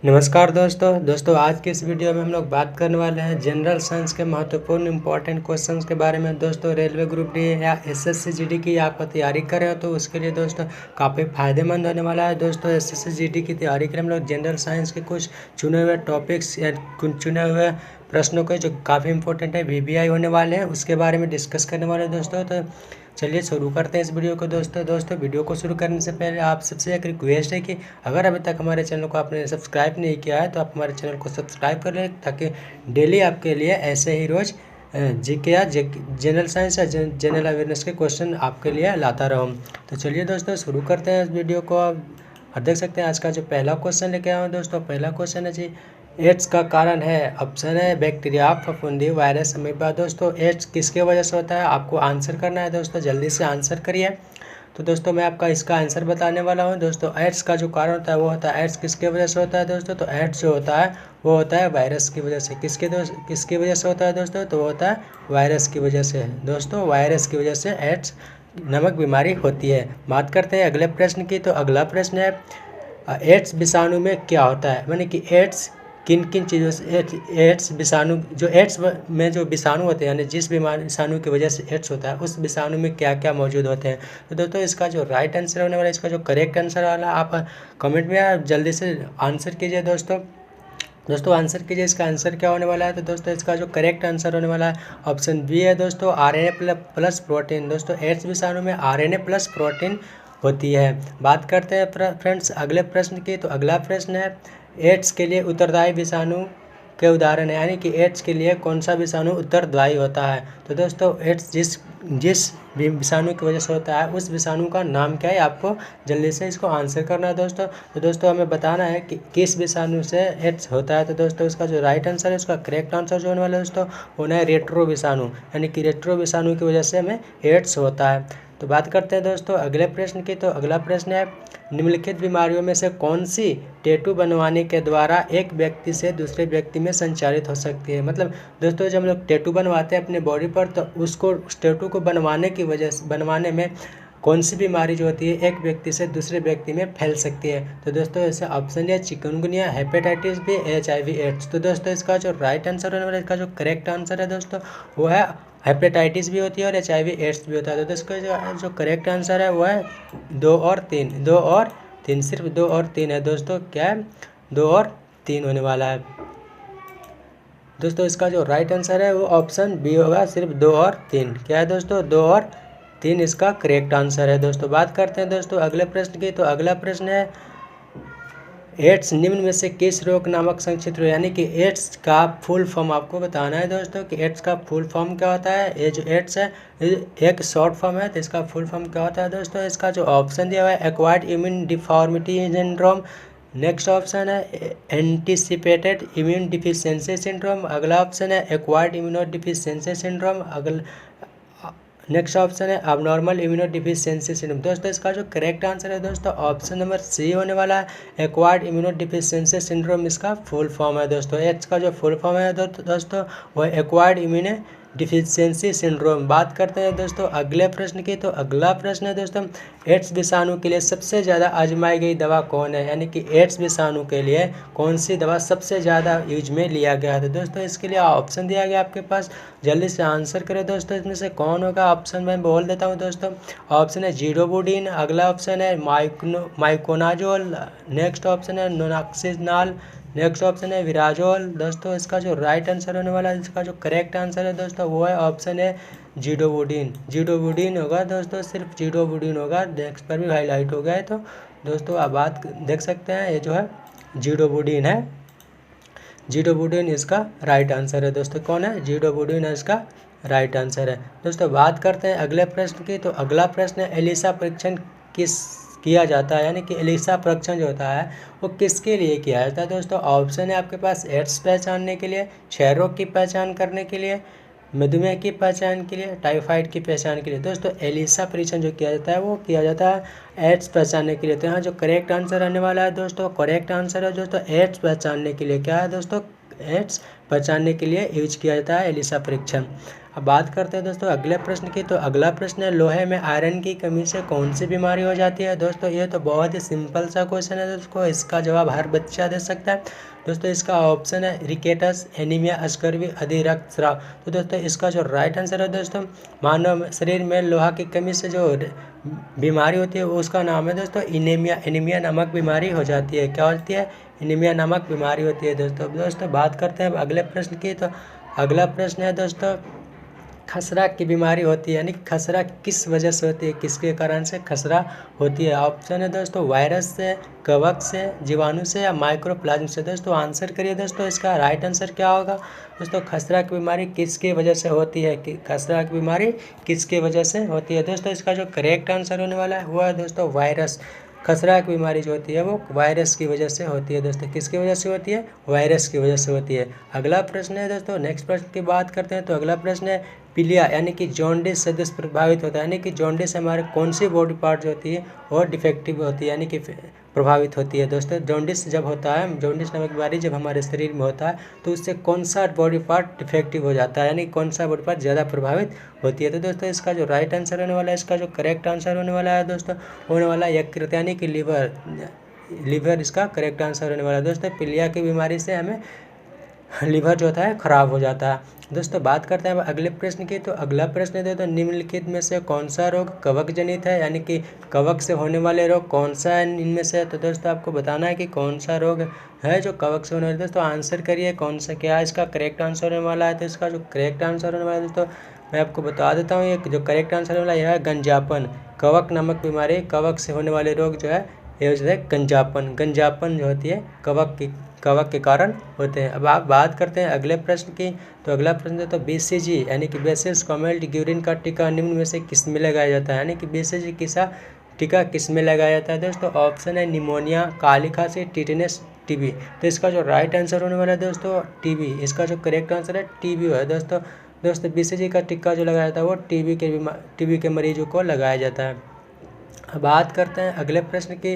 नमस्कार दोस्तों आज के इस वीडियो में हम लोग बात करने वाले हैं जनरल साइंस के महत्वपूर्ण इंपॉर्टेंट क्वेश्चंस के बारे में। दोस्तों रेलवे ग्रुप डी या एसएससी जीडी की आप तैयारी कर रहे हो तो उसके लिए दोस्तों काफ़ी फायदेमंद होने वाला है। दोस्तों एसएससी जीडी की तैयारी के लिए हम लोग जनरल साइंस के कुछ चुने हुए टॉपिक्स या कुछ चुने हुए प्रश्नों के जो काफ़ी इंपॉर्टेंट है वीवीआई होने वाले हैं उसके बारे में डिस्कस करने वाले हैं दोस्तों। तो चलिए शुरू करते हैं इस वीडियो को। दोस्तों वीडियो को शुरू करने से पहले आप सबसे एक रिक्वेस्ट है कि अगर अभी तक हमारे चैनल को आपने सब्सक्राइब नहीं किया है तो आप हमारे चैनल को सब्सक्राइब कर लें ताकि डेली आपके लिए ऐसे ही रोज़ जीके या जनरल साइंस या जनरल अवेयरनेस के क्वेश्चन आपके लिए लाता रहूँ। तो चलिए दोस्तों शुरू करते हैं इस वीडियो को। और देख सकते हैं आज का जो पहला क्वेश्चन लेके आया हूँ दोस्तों। पहला क्वेश्चन है जी एड्स का कारण है। ऑप्शन है बैक्टीरिया, फफूंदी, वायरस, अमीबा। दोस्तों एड्स किसके वजह से होता है आपको आंसर करना है दोस्तों, जल्दी से आंसर करिए। तो दोस्तों मैं आपका इसका आंसर बताने वाला हूँ। दोस्तों एड्स का जो कारण होता है वो होता है, एड्स किसके वजह से होता है दोस्तों, तो एड्स जो होता है वो होता है वायरस की वजह से। किसकी वजह से होता है दोस्तों, तो वो होता है वायरस की वजह से। दोस्तों वायरस की वजह से एड्स नामक बीमारी होती है। बात करते हैं अगले प्रश्न की। तो अगला प्रश्न है एड्स विषाणु में क्या होता है, यानी कि एड्स किन किन चीज़ों से एड्स विषाणु जो एड्स में जो विषाणु होते हैं यानी जिस बीमारी विषाणु की वजह से एड्स होता है उस विषाणु में क्या क्या मौजूद होते हैं। तो दोस्तों इसका जो राइट आंसर होने वाला है, इसका जो करेक्ट आंसर वाला आप कमेंट में आप जल्दी से आंसर कीजिए दोस्तों आंसर कीजिए इसका आंसर क्या होने वाला है। तो दोस्तों इसका जो करेक्ट आंसर होने वाला है ऑप्शन बी है दोस्तों, आरएनए प्लस प्रोटीन। दोस्तों एड्स विषाणु में आरएनए प्लस प्रोटीन होती है। बात करते हैं फ्रेंड्स अगले प्रश्न की। तो अगला प्रश्न है एड्स के लिए उत्तरदायी विषाणु के उदाहरण है, यानी कि एड्स के लिए कौन सा विषाणु उत्तरदायी होता है। तो दोस्तों एड्स जिस भी विषाणु की वजह से होता है उस विषाणु का नाम क्या है, आपको जल्दी से इसको आंसर करना है दोस्तों। तो दोस्तों हमें बताना है कि किस विषाणु से एड्स होता है। तो दोस्तों इसका जो राइट आंसर है, उसका करेक्ट आंसर जो होने वाला है दोस्तों होना है रेट्रो विषाणु, यानी कि रेट्रो विषाणु की वजह से हमें एड्स होता है। तो बात करते हैं दोस्तों अगले प्रश्न की। तो अगला प्रश्न है निम्नलिखित बीमारियों में से कौन सी टैटू बनवाने के द्वारा एक व्यक्ति से दूसरे व्यक्ति में संचारित हो सकती है। मतलब दोस्तों जब हम लोग टैटू बनवाते हैं अपने बॉडी पर तो उस टैटू को बनवाने में कौन सी बीमारी जो होती है एक व्यक्ति से दूसरे व्यक्ति में फैल सकती है। तो दोस्तों ऐसे ऑप्शन है chikungunya, hepatitis B, HIV AIDS. तो दोस्तों इसका जो राइट आंसर होने वाला है, इसका जो करेक्ट आंसर है दोस्तों वो है हेपेटाइटिस भी होती है और HIV एड्स भी होता है। तो इसका जो करेक्ट आंसर है वो है 2 और 3 सिर्फ 2 और 3 है दोस्तों। क्या है 2 और 3 होने वाला है दोस्तों। इसका जो राइट आंसर है वो ऑप्शन बी होगा, सिर्फ 2 और 3। क्या है दोस्तों 2 और 3 इसका करेक्ट आंसर है दोस्तों। बात करते हैं दोस्तों अगले प्रश्न की। तो अगला प्रश्न है एड्स निम्न में से किस रोग नामक संक्षिप्त रोग, यानी कि एड्स का फुल फॉर्म आपको बताना है दोस्तों कि एड्स का फुल फॉर्म क्या होता है। ये जो एड्स है एक शॉर्ट फॉर्म है तो इसका फुल फॉर्म क्या होता है दोस्तों। इसका जो ऑप्शन दिया हुआ है acquired immune deformity syndrome. Next option है एंटीसिपेटेड इम्यून डिफिशियंसी सिंड्रोम। अगला ऑप्शन है acquired immuno deficiency syndrome. Next option है अबनॉर्मल इम्यूनो डिफिशियंसी सिंड्रोम। दोस्तों इसका जो करेक्ट आंसर है दोस्तों ऑप्शन नंबर सी होने वाला है, एक्वायर्ड इम्यूनो डिफिशियंसी सिंड्रोम इसका फुल फॉर्म है दोस्तों। एड्स का जो फुल फॉर्म है दोस्तों वह एक्वायर्ड इम्यूनो डिफिशियंसी सिंड्रोम। बात करते हैं दोस्तों अगले प्रश्न की। तो अगला प्रश्न है दोस्तों एड्स विषाणु के लिए सबसे ज़्यादा आजमाई गई दवा कौन है, यानी कि एड्स विषाणु के लिए कौन सी दवा सबसे ज़्यादा यूज में लिया गया है। तो दोस्तों इसके लिए ऑप्शन दिया गया आपके पास, जल्दी से आंसर करें दोस्तों इसमें से कौन होगा। ऑप्शन मैं बोल देता हूँ दोस्तों। ऑप्शन है जीडोबुडिन, अगला ऑप्शन है माइकोनाजोल, नेक्स्ट ऑप्शन है नोनाक्सिनाल, नेक्स्ट ऑप्शन है विराजोल। दोस्तों इसका जो राइट आंसर होने वाला है, इसका जो करेक्ट आंसर है दोस्तों वो है ऑप्शन है जीडोबुडिन होगा दोस्तों, सिर्फ जीडोबुडिन होगा। डेस्क पर भी हाईलाइट हो गया है तो दोस्तों आप बात देख सकते हैं ये जो है जीडोबुडिन है, जीडोबुडिन इसका राइट आंसर है दोस्तों। कौन है जीडोबुडिन है इसका राइट आंसर है दोस्तों। बात करते हैं अगले प्रश्न की। तो अगला प्रश्न है एलिसा परीक्षण किया जाता है, यानी कि एलिसा परीक्षण जो होता है वो किसके लिए किया जाता है दोस्तों। ऑप्शन है आपके पास एड्स पहचानने के लिए, क्षय रोग की पहचान करने के लिए, मधुमेह की पहचान के लिए, टाइफाइड की पहचान के लिए। दोस्तों एलिसा परीक्षण जो किया जाता है वो किया जाता है एड्स पहचानने के लिए। तो यहाँ जो करेक्ट आंसर आने वाला है दोस्तों, करेक्ट आंसर है दोस्तों एड्स पहचानने के लिए। क्या है दोस्तों एड्स पहचानने के लिए यूज किया जाता है एलिसा परीक्षण। अब बात करते हैं दोस्तों अगले प्रश्न की। तो अगला प्रश्न है लोहे में आयरन की कमी से कौन सी बीमारी हो जाती है। दोस्तों ये तो बहुत ही सिंपल सा क्वेश्चन है दोस्तों, इसका जवाब हर बच्चा दे सकता है। दोस्तों इसका ऑप्शन है रिकेटस, एनीमिया, अस्कर्वी, अधिक रक्तस्राव। तो दोस्तों इसका जो राइट आंसर है दोस्तों, मानव शरीर में लोहा की कमी से जो बीमारी होती है वो उसका नाम है दोस्तों इनेमिया। एनीमिया नामक बीमारी हो जाती है। क्या होती है? एनीमिया नामक बीमारी होती है दोस्तों बात करते हैं अब अगले प्रश्न की। तो अगला प्रश्न है दोस्तों खसरा की बीमारी होती है, यानी खसरा किस वजह से होती है, किसके कारण से खसरा होती है। ऑप्शन है दोस्तों वायरस से, कवक से, जीवाणु से या माइक्रोप्लाज्म से। दोस्तों आंसर करिए दोस्तों, इसका राइट आंसर क्या होगा। दोस्तों खसरा की बीमारी किसकी वजह से होती है, खसरा की बीमारी किसकी वजह से होती है। दोस्तों इसका जो करेक्ट आंसर होने वाला है वो है दोस्तों वायरस। खसरा की बीमारी जो होती है वो वायरस की वजह से होती है। दोस्तों किसकी वजह से होती है? वायरस की वजह से होती है। अगला प्रश्न है दोस्तों, नेक्स्ट प्रश्न की बात करते हैं। तो अगला प्रश्न है पीलिया यानी कि जॉन्डिस से दुष्प्रभावित होता है, यानी कि जॉन्डिस हमारे कौन सी बॉडी पार्ट जो होती है वो डिफेक्टिव होती है, यानी कि प्रभावित होती है। दोस्तों जॉन्डिस जब होता है, जॉन्डिस नामक बीमारी जब हमारे शरीर में होता है तो उससे कौन सा बॉडी पार्ट डिफेक्टिव हो जाता है, यानी कौन सा बॉडी पार्ट ज़्यादा प्रभावित होती है। तो दोस्तों इसका जो राइट आंसर होने वाला है, इसका जो करेक्ट आंसर होने वाला है दोस्तों, होने वाला है यकृत यानी कि लीवर इसका करेक्ट आंसर होने वाला है। दोस्तों पीलिया की बीमारी से हमें लीवर जो होता है खराब हो जाता है। दोस्तों बात करते हैं अब अगले प्रश्न की। तो अगला प्रश्न है तो निम्नलिखित में से कौन सा रोग कवक जनित है, यानी कि कवक से होने वाले रोग कौन सा है इनमें से। तो दोस्तों आपको बताना है कि कौन सा रोग है जो कवक से होने वाला है। दोस्तों आंसर करिए कौन सा क्या है इसका करेक्ट आंसर होने वाला है। तो इसका जो करेक्ट आंसर होने वाला है दोस्तों मैं आपको बता देता हूँ, ये जो करेक्ट आंसर होने वाला यह है गंजापन। कवक नामक बीमारी, कवक से होने वाले रोग जो है ये जो है गंजापन जो होती है कवक के कारण होते हैं। अब आप बात करते हैं अगले प्रश्न की। तो अगला प्रश्न है तो BCG यानी कि बेसिलस कॉमेल्ट ग्यूरिन का टीका निम्न में से किस में लगाया जाता है, यानी कि BCG किसा टीका किस में लगाया जाता है। दोस्तों ऑप्शन है निमोनिया, काली खांसी, टिटेनस, टीबी। तो इसका जो राइट आंसर होने वाला है दोस्तों टीबी। इसका जो करेक्ट आंसर है टीबी है दोस्तों। BCG का टीका जो लगाया जाता है वो टीबी के मरीजों को लगाया जाता है। अब बात करते हैं अगले प्रश्न की।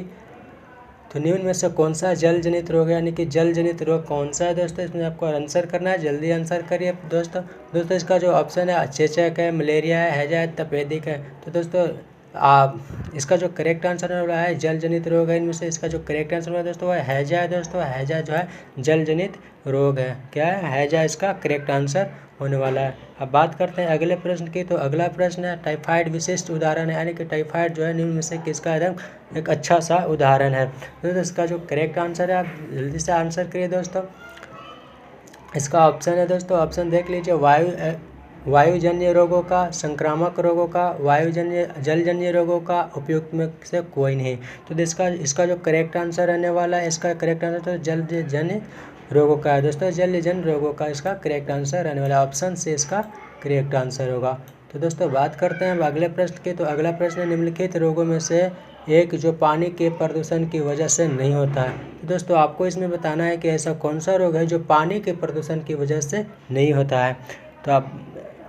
तो निम्न में से कौन सा जल जनित रोग है, यानी कि जल जनित रोग कौन सा है। दोस्तों इसमें आपको आंसर करना है, जल्दी आंसर करिए दोस्तों इसका जो ऑप्शन है चेचक है, मलेरिया है, हैजा है, तपेदिक है। तो दोस्तों इसका जो करेक्ट आंसर होने वाला है जल जनित रोग है, इनमें से इसका जो करेक्ट आंसर है दोस्तों वह हैजा है। दोस्तों हैजा जो है जल जनित रोग है। क्या है? हैजा इसका करेक्ट आंसर होने वाला है। अब बात करते हैं अगले प्रश्न की। तो अगला प्रश्न है टाइफाइड विशिष्ट उदाहरण है, यानी कि टाइफाइड जो है निम्न में से किसका एकदम एक अच्छा सा उदाहरण है। तो इसका जो करेक्ट आंसर है आप जल्दी से आंसर करिए दोस्तों। इसका ऑप्शन है दोस्तों, ऑप्शन देख लीजिए, वायुजन्य रोगों का, संक्रामक रोगों का, जलजन्य रोगों का, उपयुक्त में से कोई नहीं। तो इसका जो करेक्ट आंसर रहने वाला है, इसका करेक्ट आंसर तो जलजन्य रोगों का है। दोस्तों जलजन्य रोगों का इसका करेक्ट आंसर रहने वाला है, ऑप्शन से इसका करेक्ट आंसर होगा। तो दोस्तों बात करते हैं अगले प्रश्न की। तो अगला प्रश्न निम्नलिखित रोगों में से एक जो पानी के प्रदूषण की वजह से नहीं होता है। तो दोस्तों आपको इसमें बताना है कि ऐसा कौन सा रोग है जो पानी के प्रदूषण की वजह से नहीं होता है। तो आप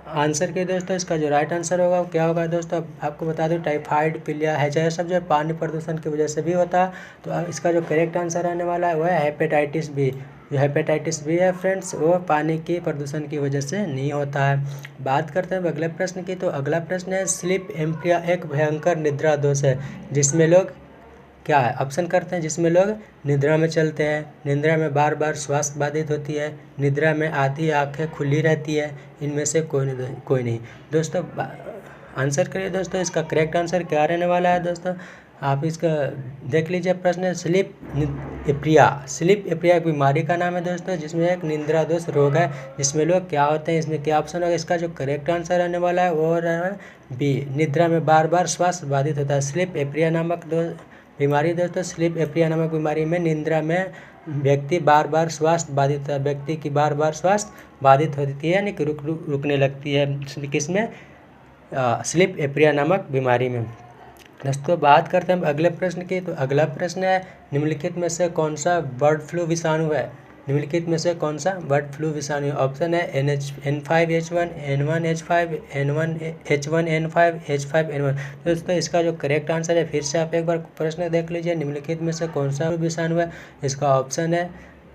आंसर के दोस्तों इसका जो राइट आंसर होगा क्या होगा। दोस्तों आपको बता दूं टाइफाइड, पीलिया, हैजा सब जो पानी प्रदूषण की वजह से भी होता है। तो इसका जो करेक्ट आंसर आने वाला है वह है हेपेटाइटिस बी। जो हेपेटाइटिस बी है फ्रेंड्स वो पानी के प्रदूषण की वजह से नहीं होता है। बात करते हैं अगले प्रश्न की। तो अगला प्रश्न है स्लीप एम्प्लिया एक भयंकर निद्रा दोष है जिसमें लोग क्या है ऑप्शन करते हैं, जिसमें लोग निद्रा में चलते हैं, निद्रा में बार बार श्वास बाधित होती है, निद्रा में आधी आंखें खुली रहती है, इनमें से कोई नहीं। दोस्तों आंसर करिए दोस्तों, इसका करेक्ट आंसर क्या रहने वाला है। दोस्तों आप इसका देख लीजिए प्रश्न स्लीप एप्रिया एक बीमारी का नाम है दोस्तों, जिसमें एक निद्रा दोष रोग है जिसमें लोग क्या होते हैं। इसमें क्या ऑप्शन होगा, इसका जो करेक्ट आंसर रहने वाला है वो रहा है बी, निद्रा में बार बार श्वास बाधित होता है। स्लीप एप्रिया नामक बीमारी दोस्तों, स्लीप एप्रिया नामक बीमारी में निद्रा में व्यक्ति बार बार श्वास बाधित होता है, व्यक्ति की बार बार श्वास बाधित होती है, यानी कि रुकने लगती है किसमें, स्लीप एप्रिया नामक बीमारी में। दोस्तों बात करते हैं अगले प्रश्न की। तो अगला प्रश्न है निम्नलिखित में से कौन सा बर्ड फ्लू विषाणु है, निम्नलिखित में से कौन सा बर्ड फ्लू विषाणु। ऑप्शन है N5H1, N1H5, N1H1N5, H5N1। दोस्तों इसका जो करेक्ट आंसर है, फिर से आप एक बार प्रश्न देख लीजिए, निम्नलिखित में से कौन सा विषाणु है। इसका ऑप्शन है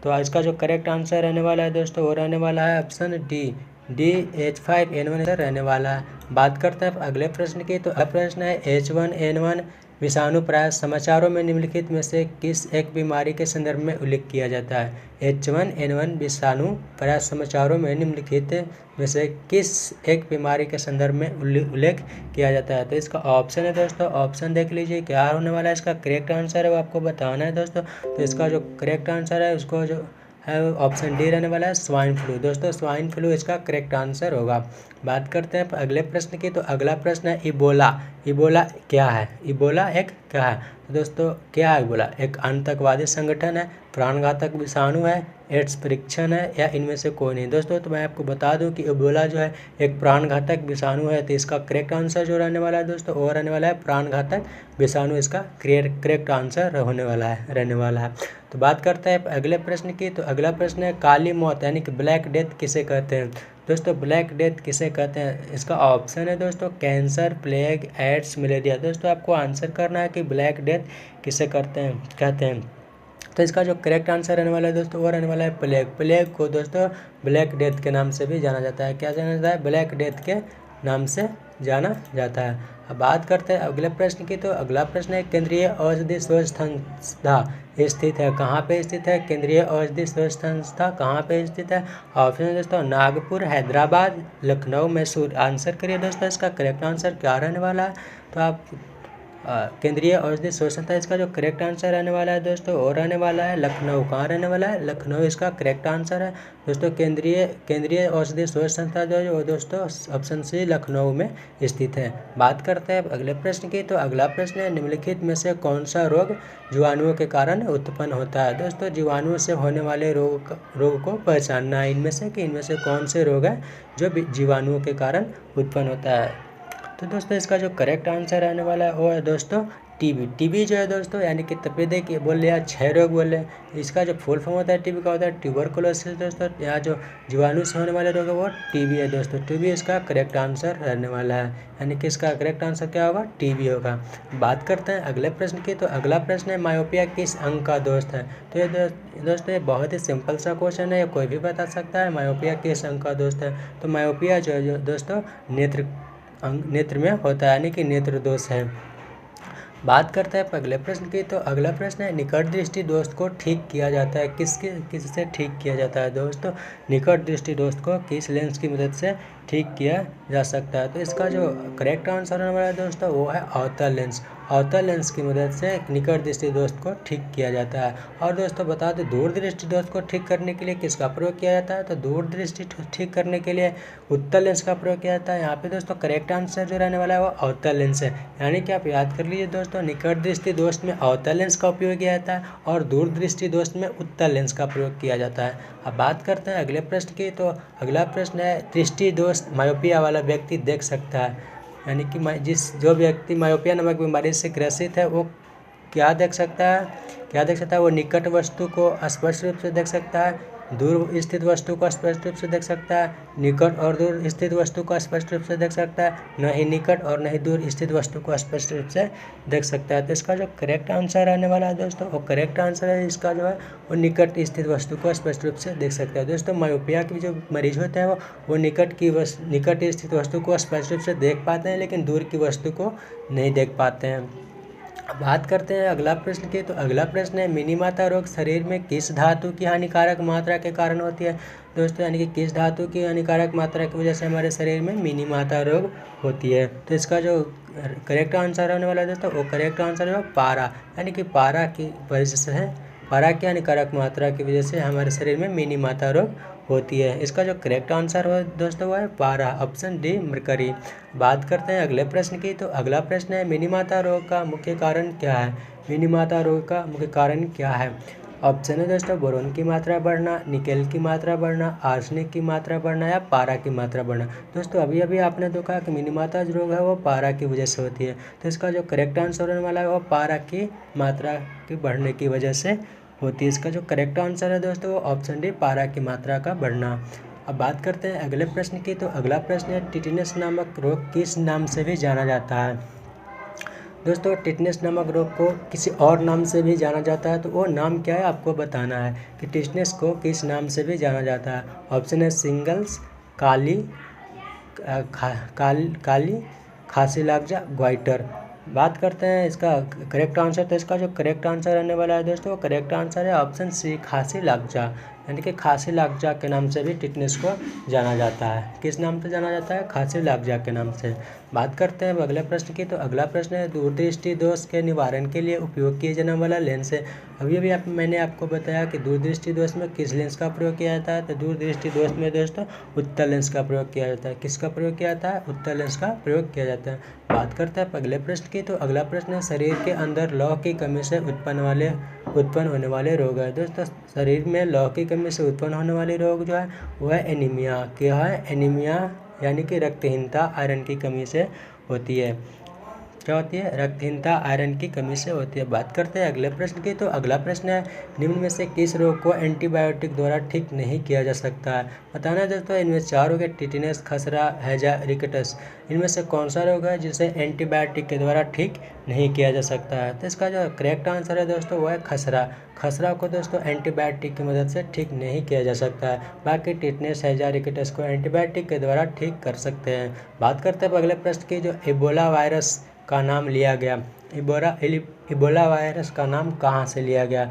तो इसका जो करेक्ट आंसर रहने वाला है दोस्तों वो रहने वाला है ऑप्शन डी H5N1 रहने वाला है। बात करते हैं अगले प्रश्न की। तो अगला प्रश्न है H1N1 विषाणु प्राय समाचारों में निम्नलिखित में से किस एक बीमारी के संदर्भ में उल्लेख किया जाता है। H1N1 विषाणु प्राय समाचारों में निम्नलिखित में से किस एक बीमारी के संदर्भ में उल्लेख किया जाता है। तो इसका ऑप्शन है दोस्तों, ऑप्शन देख लीजिए क्या होने वाला है। इसका करेक्ट आंसर है वो आपको बताना है दोस्तों। तो इसका जो करेक्ट आंसर है उसको जो है ऑप्शन डी रहने वाला है स्वाइन फ्लू। दोस्तों स्वाइन फ्लू इसका करेक्ट आंसर होगा। बात करते हैं अगले प्रश्न की। तो अगला प्रश्न है इबोला। इबोला क्या है? इबोला एक क्या है? तो दोस्तों क्या है इबोला? एक आतंकवादी संगठन है, प्राणघातक विषाणु है, एड्स परीक्षण है, या इनमें से कोई नहीं। दोस्तों तो मैं आपको बता दूं कि इबोला जो है एक प्राणघातक विषाणु है। तो इसका करेक्ट आंसर जो रहने वाला है दोस्तों वो रहने वाला है प्राणघातक विषाणु। इसका करेक्ट आंसर रहने वाला है। तो बात करते हैं अगले प्रश्न की। तो अगला प्रश्न है काली मौत यानी कि ब्लैक डेथ किसे कहते हैं। दोस्तों ब्लैक डेथ किसे कहते हैं? इसका ऑप्शन है दोस्तों कैंसर, प्लेग, एड्स, मलेरिया। दोस्तों आपको आंसर करना है कि ब्लैक डेथ किसे कहते हैं। तो इसका जो करेक्ट आंसर रहने वाला है दोस्तों वो रहने वाला है प्लेग। प्लेग को दोस्तों ब्लैक डेथ के नाम से भी जाना जाता है। क्या जाना जाता है? ब्लैक डेथ के नाम से जाना जाता है। अब बात करते हैं अगले प्रश्न की। तो अगला प्रश्न है केंद्रीय औषधि शोध संस्था स्थित है कहाँ पे स्थित है? केंद्रीय औषधि शोध संस्था कहाँ पे स्थित है? ऑप्शन है दोस्तों नागपुर, हैदराबाद, लखनऊ, मैसूर। आंसर करिए दोस्तों इसका करेक्ट आंसर क्या रहने वाला है। तो आप केंद्रीय औषधि शोध संस्था इसका जो करेक्ट आंसर रहने वाला है दोस्तों वो रहने वाला है लखनऊ। कहाँ रहने वाला है? लखनऊ इसका करेक्ट आंसर है दोस्तों। केंद्रीय औषधि शोध संस्था जो दोस्तों ऑप्शन सी लखनऊ में स्थित है। बात करते हैं अगले प्रश्न की। तो अगला प्रश्न है निम्नलिखित में से कौन सा रोग जीवाणुओं के कारण उत्पन्न होता है। दोस्तों जीवाणुओं से होने वाले रोग को पहचानना है इनमें से कौन से रोग है जो जीवाणुओं के कारण उत्पन्न होता है। तो दोस्तों इसका जो करेक्ट आंसर रहने वाला है वो है दोस्तों टीबी। टीबी जो है दोस्तों यानी कि तपेदिक के बोल लिया क्षय रोग बोले। इसका जो फुल फॉर्म होता है टीबी का होता है ट्यूबरकुलोसिस। दोस्तों यहाँ जो जीवाणु से होने वाले रोग है वो टीबी है दोस्तों। टीबी इसका करेक्ट आंसर रहने वाला है, यानी कि इसका करेक्ट आंसर क्या होगा? टीबी होगा। बात करते हैं अगले प्रश्न की। तो अगला प्रश्न है मायोपिया किस अंग का दोस्त है। तो ये दोस्तों ये बहुत ही सिंपल सा क्वेश्चन है, ये कोई भी बता सकता है मायोपिया किस अंग का दोस्त है। तो मायोपिया जो है दोस्तों नेत्र में होता है, यानी कि नेत्र दोष है। बात करते हैं अगले प्रश्न की। तो अगला प्रश्न है निकट दृष्टि दोष को ठीक किया जाता है किससे ठीक किया जाता है। दोस्तों निकट दृष्टि दोष को किस लेंस की मदद से ठीक किया जा सकता है। तो इसका जो करेक्ट आंसर होने वाला है दोस्तों वो है अवतल लेंस। अवतल लेंस की मदद से निकट दृष्टि दोष को ठीक किया जाता है। और दोस्तों बता दें दूर दृष्टि दोष को ठीक करने के लिए किसका प्रयोग किया जाता है। तो दूर दृष्टि ठीक करने के लिए उत्तल लेंस का प्रयोग किया जाता है। यहाँ पे दोस्तों करेक्ट आंसर जो रहने वाला है वो अवतल लेंस है, यानी कि आप याद कर लीजिए दोस्तों निकट दृष्टि दोष में अवतल लेंस का उपयोग किया जाता है और दूर दृष्टि दोष में उत्तल लेंस का प्रयोग किया जाता है। अब बात करते हैं अगले प्रश्न की। तो अगला प्रश्न है दृष्टि दोष मायोपिया वाला व्यक्ति देख सकता है, यानी कि जो व्यक्ति मायोपिया नामक बीमारी से ग्रसित है वो क्या देख सकता है। वो निकट वस्तु को स्पष्ट रूप से देख सकता है, दूर स्थित वस्तु को स्पष्ट रूप से देख सकता है, निकट और दूर स्थित वस्तु को स्पष्ट रूप से देख सकता है, न ही निकट और न ही दूर स्थित वस्तु को स्पष्ट रूप से देख सकता है। तो इसका जो करेक्ट आंसर रहने वाला है दोस्तों वो करेक्ट आंसर है इसका जो है वो निकट स्थित वस्तु को स्पष्ट रूप से देख सकता है। दोस्तों मायोपिया के जो मरीज होते हैं वो निकट स्थित वस्तु को स्पष्ट रूप से देख पाते हैं, लेकिन दूर की वस्तु को नहीं देख पाते हैं। बात करते हैं अगला प्रश्न की। तो अगला प्रश्न है मिनीमाता रोग शरीर में किस धातु की हानिकारक मात्रा के कारण होती है। दोस्तों यानी कि किस धातु की हानिकारक मात्रा की वजह से हमारे शरीर में मिनीमाता रोग होती है। तो इसका जो करेक्ट आंसर होने वाला है दोस्तों वो करेक्ट आंसर है पारा, यानी कि पारा की वजह से है, पारा की हानिकारक मात्रा की वजह से हमारे शरीर में मिनीमाता रोग होती है। इसका जो करेक्ट आंसर हो दोस्तों वो है पारा, ऑप्शन डी मरकरी। बात करते हैं अगले प्रश्न की। तो अगला प्रश्न है मिनीमाता रोग का मुख्य कारण क्या है। मिनीमाता रोग का मुख्य कारण क्या है। ऑप्शन है दोस्तों बोरोन की मात्रा बढ़ना, निकेल की मात्रा बढ़ना, आर्सेनिक की मात्रा बढ़ना या पारा की मात्रा बढ़ना। दोस्तों अभी आपने तो कहा कि मिनीमाता जो रोग है वो पारा की वजह से होती है। तो इसका जो करेक्ट आंसर होने वाला है वो पारा की मात्रा के बढ़ने की वजह से होती है। इसका जो करेक्ट आंसर है दोस्तों वो ऑप्शन डी पारा की मात्रा का बढ़ना। अब बात करते हैं अगले प्रश्न की। तो अगला प्रश्न है टिटेनस नामक रोग किस नाम से भी जाना जाता है। दोस्तों टिटनेस नामक रोग को किसी और नाम से भी जाना जाता है, तो वो नाम क्या है आपको बताना है कि टिटनेस को किस नाम से भी जाना जाता है। ऑप्शन है सिंगल्स, काली काली खांसी लागजा, ग्वाइटर। बात करते हैं इसका करेक्ट आंसर। तो इसका जो करेक्ट आंसर रहने वाला है दोस्तों, करेक्ट आंसर है ऑप्शन सी, खांसी लागजा। यानी कि खांसी लागजा के नाम से भी टिटनेस को जाना जाता है। किस नाम से जाना जाता है? खांसी लागजा के नाम से। बात करते हैं अगले प्रश्न की। तो अगला प्रश्न है दूरदृष्टि दोष के निवारण के लिए उपयोग किए जाने वाला लेंस है। अभी मैंने आपको बताया कि दूरदृष्टि दोष में किस लेंस का प्रयोग किया जाता है। तो दूरदृष्टि दोष में दोस्तों उत्तल लेंस का प्रयोग किया जाता है। किसका प्रयोग किया जाता है? उत्तल लेंस का प्रयोग किया जाता है। बात करते हैं अगले प्रश्न की। तो अगला प्रश्न है शरीर के अंदर लौह की कमी से उत्पन्न होने वाले रोग है। दोस्तों शरीर में लौह की कमी से उत्पन्न होने वाले रोग जो है वो है एनीमिया। क्या है? एनीमिया यानी कि रक्तहीनता आयरन की कमी से होती है। क्या होती है? रक्तहीनता आयरन की कमी से होती है। बात करते हैं अगले प्रश्न की। तो अगला प्रश्न है निम्न में से किस रोग को एंटीबायोटिक द्वारा ठीक नहीं किया जा सकता है। बताना है दोस्तों इनमें 4 रोग है, टिटनेस, खसरा, हैजा, रिकेटस। इनमें से कौन सा रोग है जिसे एंटीबायोटिक के द्वारा ठीक नहीं किया जा सकता है। तो इसका जो करेक्ट आंसर है दोस्तों वो है खसरा। खसरा को दोस्तों एंटीबायोटिक की मदद से ठीक नहीं किया जा सकता है। बाकी टिटनेस, हैजा, रिकेटस को एंटीबायोटिक के द्वारा ठीक कर सकते हैं। बात करते हैं अगले प्रश्न की। जो इबोला वायरस का नाम लिया गया, इबोला वायरस का नाम कहाँ से लिया गया।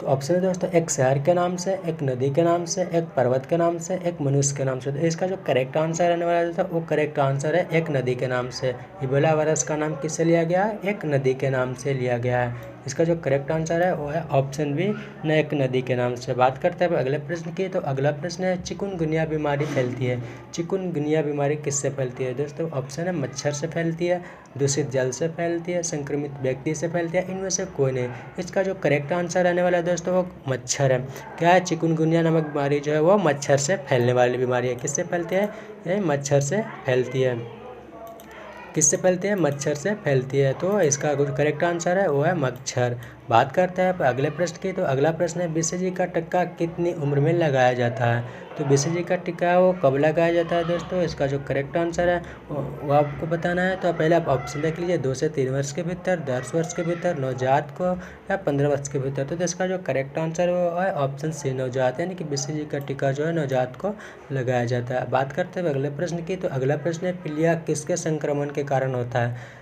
तो ऑप्शन है दोस्तों एक शहर के नाम से, एक नदी के नाम से, एक पर्वत के नाम से, एक मनुष्य के नाम से। तो इसका जो करेक्ट आंसर रहने वाला था वो करेक्ट आंसर है एक नदी के नाम से। इबोला वायरस का नाम किससे लिया गया है? एक नदी के नाम से लिया गया है। इसका जो करेक्ट आंसर है वो है ऑप्शन बी, न एक नदी के नाम से। बात करते हैं अगले प्रश्न की। तो अगला प्रश्न है चिकुनगुनिया बीमारी फैलती है। चिकुनगुनिया बीमारी किससे फैलती है दोस्तों? ऑप्शन है मच्छर से फैलती है, दूषित जल से फैलती है, संक्रमित व्यक्ति से फैलती है, इनमें से कोई नहीं। इसका जो करेक्ट आंसर रहने वाला है दोस्तों वो मच्छर है। क्या है? चिकुनगुनिया नामक बीमारी जो है वो मच्छर से फैलने वाली बीमारी है। किससे फैलती है? ये मच्छर से फैलती है। किससे फैलती है? मच्छर से फैलती है। तो इसका करेक्ट आंसर है वो है मच्छर। बात करते हैं अगले प्रश्न की। तो अगला प्रश्न है बीसीजी का टीका कितनी उम्र में लगाया जाता है। तो बीसीजी का टीका वो कब लगाया जाता है दोस्तों? इसका जो करेक्ट आंसर है वो आपको बताना है। तो पहले आप ऑप्शन देख लीजिए, 2 से 3 वर्ष के भीतर, 10 वर्ष के भीतर, नवजात को, या 15 वर्ष के भीतर। तो इसका जो करेक्ट आंसर वो है ऑप्शन सी, नवजात। यानी कि बीसीजी का टीका जो है नवजात को लगाया जाता है। बात करते हैं अगले प्रश्न की। तो अगला प्रश्न है पीलिया किसके संक्रमण के कारण होता है।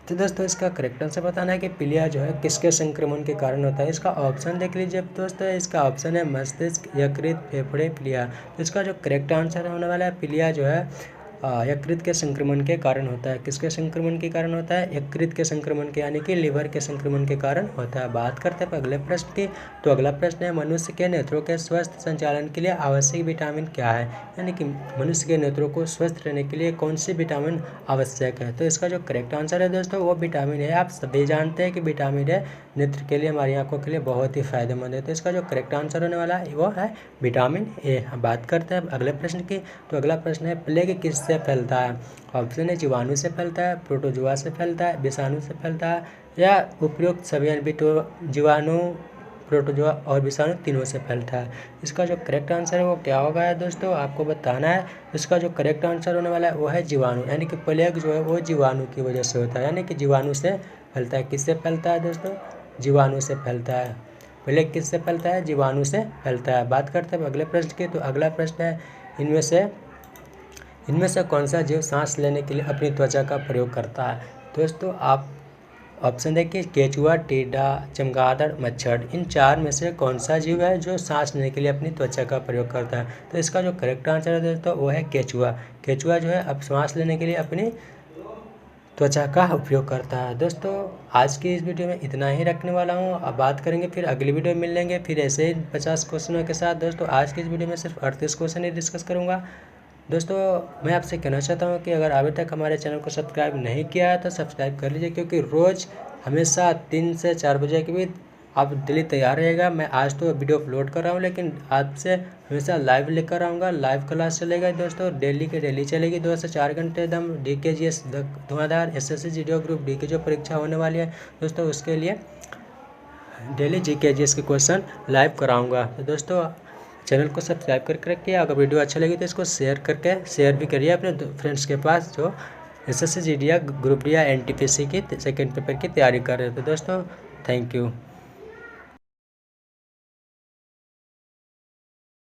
तो दोस्तों इसका करेक्ट आंसर बताना है कि पीलिया जो है किसके संक्रमण के कारण होता है। इसका ऑप्शन देख लीजिए दोस्तों, इसका ऑप्शन है मस्तिष्क, यकृत, फेफड़े, पीलिया। तो इसका जो करेक्ट आंसर होने वाला है पीलिया जो है यकृत के संक्रमण के कारण होता है। किसके संक्रमण के कारण होता है? यकृत के संक्रमण के, यानी कि लीवर के संक्रमण के कारण होता है। बात करते हैं अगले प्रश्न की। तो अगला प्रश्न है मनुष्य के नेत्रों के स्वस्थ संचालन के लिए आवश्यक विटामिन क्या है। यानी कि मनुष्य के नेत्रों को स्वस्थ रहने के लिए कौन सी विटामिन आवश्यक है। तो इसका जो करेक्ट आंसर है दोस्तों वो विटामिन है। आप सभी जानते हैं कि विटामिन है नेत्र के लिए, हमारी आंखों के लिए बहुत ही फायदेमंद है। तो इसका जो करेक्ट आंसर होने वाला है वो है विटामिन ए। बात करते हैं अगले प्रश्न की। तो अगला प्रश्न है प्लेग किससे फैलता है। ऑप्शन है जीवाणु से फैलता है, प्रोटोजोआ से फैलता है, विषाणु से फैलता है, या उपयुक्त सभी जीवाणु, प्रोटोजोआ और विषाणु तीनों से फैलता है। इसका जो करेक्ट आंसर है वो क्या होगा है दोस्तों, आपको बताना है। इसका जो करेक्ट आंसर होने वाला है वो है जीवाणु। यानी कि प्लेग जो है वो जीवाणु की वजह से होता है, यानी कि जीवाणु से फैलता है। किससे फैलता है दोस्तों? जीवाणु से फैलता है। प्लेग किससे फैलता है? जीवाणु से फैलता है। बात करते हैं अगले प्रश्न की। तो अगला प्रश्न है इनमें से कौन सा जीव सांस लेने के लिए अपनी त्वचा का प्रयोग करता है। दोस्तों आप ऑप्शन देखिए, केचुआ, टीडा, चमगादड़, मच्छर। इन 4 में से कौन सा जीव है जो सांस लेने के लिए अपनी त्वचा का प्रयोग करता है। तो इसका जो करेक्ट आंसर है दोस्तों वो है केचुआ। केचुआ जो है अब सांस लेने के लिए अपनी त्वचा का उपयोग करता है। दोस्तों आज की इस वीडियो में इतना ही रखने वाला हूँ। अब बात करेंगे फिर अगली वीडियो में मिल लेंगे फिर ऐसे ही 50 क्वेश्चनों के साथ। दोस्तों आज की इस वीडियो में सिर्फ 38 क्वेश्चन ही डिस्कस करूँगा। दोस्तों मैं आपसे कहना चाहता हूँ कि अगर अभी तक हमारे चैनल को सब्सक्राइब नहीं किया है तो सब्सक्राइब कर लीजिए, क्योंकि रोज़ हमेशा 3 से 4 बजे के बीच आप डेली तैयार रहेगा। मैं आज तो वीडियो अपलोड कर रहा हूँ, लेकिन आज से हमेशा लाइव लेकर आऊँगा। लाइव क्लास चलेगा दोस्तों, डेली के डेली चलेगी 2 से 4 घंटे एकदम। DKGS धुआंधार SSC GD ग्रुप डी की जो परीक्षा होने वाली है दोस्तों, उसके लिए डेली GKGS के क्वेश्चन लाइव कराऊँगा। तो दोस्तों चैनल को सब्सक्राइब करके रखिए। अगर वीडियो अच्छा लगे तो इसको शेयर भी करिए अपने फ्रेंड्स के पास जो SSC GD या ग्रुप डी या NTPC की सेकेंड पेपर की तैयारी कर रहे हो। तो दोस्तों थैंक यू।